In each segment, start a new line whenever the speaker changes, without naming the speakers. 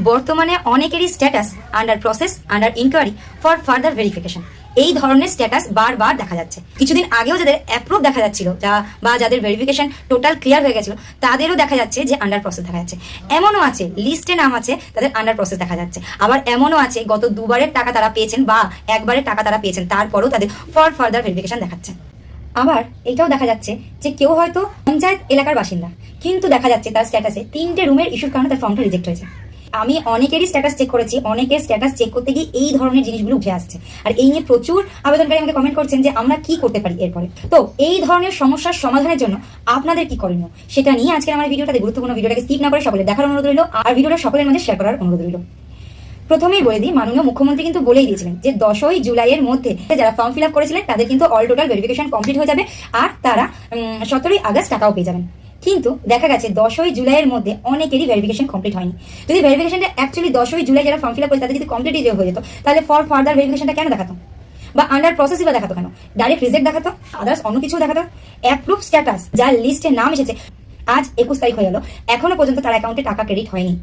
বর্তমানে অনেকেরই status under process under inquiry for further verification এই ধরনের স্ট্যাটাস বারবার দেখা যাচ্ছে। কিছুদিন আগেও যাদের অ্যাপ্রুভ দেখা যাচ্ছিল বা যাদের ভেরিফিকেশন টোটাল ক্লিয়ার হয়ে গেছিল তাদেরও দেখা যাচ্ছে যে আন্ডার প্রসেস দেখা যাচ্ছে। এমনও আছে লিস্টে নাম আছে তাদের আন্ডার প্রসেস দেখা যাচ্ছে। আবার এমনও আছে গত দুবারের টাকা তারা পেয়েছেন বা একবারের টাকা তারা পেয়েছেন, তারপরেও তাদের ফর ফার্দার ভেরিফিকেশন দেখাচ্ছে। আবার এটাও দেখা যাচ্ছে যে কেউ হয়তো পঞ্চায়েত এলাকার বাসিন্দা, কিন্তু দেখা যাচ্ছে তার স্ট্যাটাসে 3টে রুমের ইস্যুর কারণে তার ফর্মটা রিজেক্ট হয়েছে। আমি অনেকেরই স্ট্যাটাস চেক করেছি, অনেকের স্ট্যাটাস চেক করতে গিয়ে এই ধরনের জিনিসগুলো উঠে আসছে। আর এই নিয়ে প্রচুর আবেদনকারী আমাকে কমেন্ট করছেন যে আমরা কি করতে পারি এরপরে। তো এই ধরনের সমস্যার সমাধানের জন্য আপনাদের কি করণীয় সেটা নিয়ে আজকে আমার ভিডিওটাতে গুরুত্বপূর্ণ ভিডিওটাকে স্কিপ না করে সকলে দেখার অনুরোধ রইল, আর ভিডিওটা সকলের মধ্যে শেয়ার করার অনুরোধ রইল। প্রথমেই বলে দিই, মাননীয় মুখ্যমন্ত্রী কিন্তু বলেই দিয়েছিলেন যে 10ই জুলাইয়ের মধ্যে যারা ফর্ম ফিল আপ করেছিলেন তাদের কিন্তু অল টোটাল ভেরিফিকেশন কমপ্লিট হয়ে যাবে আর তারা 17ই আগস্ট টাকাও পেয়ে যাবেন। কিন্তু দেখা গেছে 10ই জুলাইয়ের মধ্যে অনেকেরই ভেরিফিকেশন কমপ্লিট হয়নি। যদি ভেরিফিকেশনটা অ্যাকচুয়ালি 10ই জুলাই যারা ফর্ম ফিল আপ করে তাদের যদি কমপ্লিট হয়ে যেত, তাহলে ফর ফার্দার ভেরিফিকেশনটা কেন দেখাতো বা আন্ডার প্রসেসই বা দেখাতো কেন? ডাইরেক্ট রিজেক্ট দেখাতো, আদার্স অন্য কিছু দেখাতো। অ্যাপ্রুভ স্ট্যাটাস যার লিস্টে নাম এসেছে, আজ 21 তারিখ হয়ে গেল, এখনো পর্যন্ত তার অ্যাকাউন্টে টাকা ক্রেডিট হয়নি,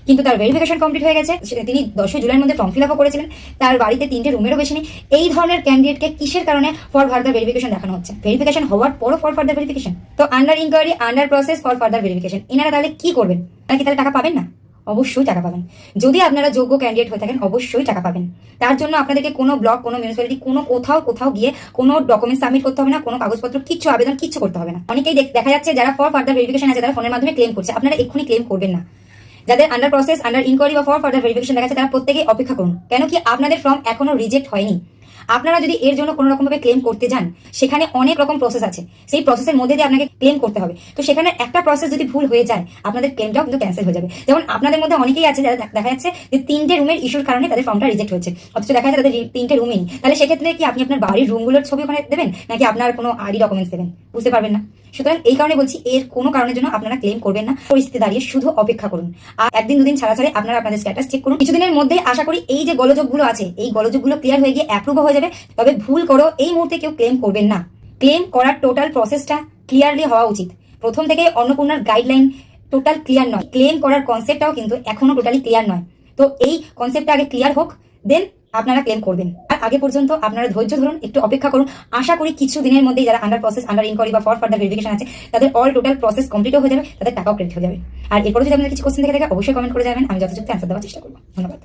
কিন্তু তার ভেরিফিকেশন কমপ্লিট হয়ে গেছে। তিনি 10ই জুলাইয়ের মধ্যে ফর্ম ফিল আপও করেছিলেন, তার বাড়িতে 3টে রুমেরও বেশি নেই। এই ধরনের ক্যান্ডিডেটকে কিসের কারণে ফর ফার্দার ভেরিফিকেশন দেখানো হচ্ছে? ভেরিফিকেশন হওয়ার পরও ফর ফার্দার ভেরিফিকেশন। তো under inquiry, under process, for further verification, এনারা তাহলে কি করবেন? নাকি তাহলে টাকা পাবেন না? অবশ্যই টাকা পাবেন। যদি আপনারা যোগ্য ক্যান্ডিডেট হয়ে থাকেন অবশ্যই টাকা পাবেন। তার জন্য আপনাদেরকে কোনো ব্লক, কোনো মিউনিসিপ্যালিটি, কোথাও গিয়ে কোনো ডকুমেন্ট সাবমিট করতে হবে না, কোনো কাগজপত্র কিছু আবেদন কিচ্ছু করতে হবে না। অনেকেই দেখা যাচ্ছে যারা ফর ফার্দার ভেরিফিকেশন আছে তারা ফোনের মাধ্যমে ক্লেম করছে। আপনারা এক্ষুনি ক্লেম করবেন না। যাদের আন্ডার প্রসেস, আন্ডার ইনকোয়ারি বা ফর ফার্দার ভেরিফিকেশন দেখাচ্ছে তারা প্রত্যেকেই অপেক্ষা করুন। কেন কি আপনাদের ফর্ম এখনো রিজেক্ট হয়নি। আপনারা যদি এর জন্য কোনো রকম ভাবে ক্লেম করতে যান, সেখানে অনেক রকম প্রসেস আছে, সেই প্রসেসের মধ্যে দিয়ে আপনাকে ক্লেম করতে হবে। তো সেখানে একটা প্রসেস যদি ভুল হয়ে যায় আপনাদের ক্লেমটাও কিন্তু ক্যান্সেল হয়ে যাবে। যেমন আপনাদের মধ্যে অনেকেই আছে যারা দেখা যাচ্ছে যে 3টে রুমের ইস্যুর কারণে তাদের ফর্মটা রিজেক্ট হয়েছে, অথচ দেখা যাচ্ছে তাদের 3টে রুমই। তাহলে সেক্ষেত্রে কি আপনি আপনার বাড়ির রুমগুলোর ছবি ওখানে দেবেন, নাকি আপনার কোনো আইডি ডকুমেন্টস দেবেন? বুঝতে পারবেন না। সুতরাং এই কারণে বলছি, এর কোনো কারণের জন্য আপনারা ক্লেম করবেন না। পরিস্থিতি দাঁড়িয়ে শুধু অপেক্ষা করুন, আর একদিন দুদিন ছাড়া আপনারা আপনাদের স্ট্যাটাস চেক করুন। কিছুদিনের মধ্যেই আশা করি এই যে গোলযোগগুলো আছে এই গোলযোগগুলো ক্লিয়ার হয়ে গিয়ে অ্যাপ্রুভ হয়ে যাবে। তবে ভুল করো এই মুহূর্তে কেউ ক্লেম করবেন না। ক্লেম করার টোটাল প্রসেসটা ক্লিয়ারলি হওয়া উচিত। প্রথম থেকে অন্নপূর্ণার গাইডলাইন টোটাল ক্লিয়ার নয়, ক্লেম করার কনসেপ্টটাও কিন্তু এখনো টোটালি ক্লিয়ার নয়। তো এই কনসেপ্টটা আগে ক্লিয়ার হোক, দেন আপনারা ক্লেম করবেন। আর আগে পর্যন্ত আপনারা ধৈর্য ধরুন, একটু অপেক্ষা করুন। আশা করি কিছু দিনের মধ্যেই যারা আন্ডার প্রসেস, আন্ডার ইনকোয়ারি বা ফর ফার্দার ভেরিফিকেশন আছে তাদের অল টোটাল প্রসেস কমপ্লিটও হয়ে যাবে, তাদের টাকাও ক্রেডিট হয়ে যাবে। আর এরপরে যদি আপনাদের কিছু কোশ্চেন থেকে থাকে অবশ্যই কমেন্ট করে যাবেন, আমি যথাযথ অ্যান্সার দেওয়ার চেষ্টা করবো। ধন্যবাদ।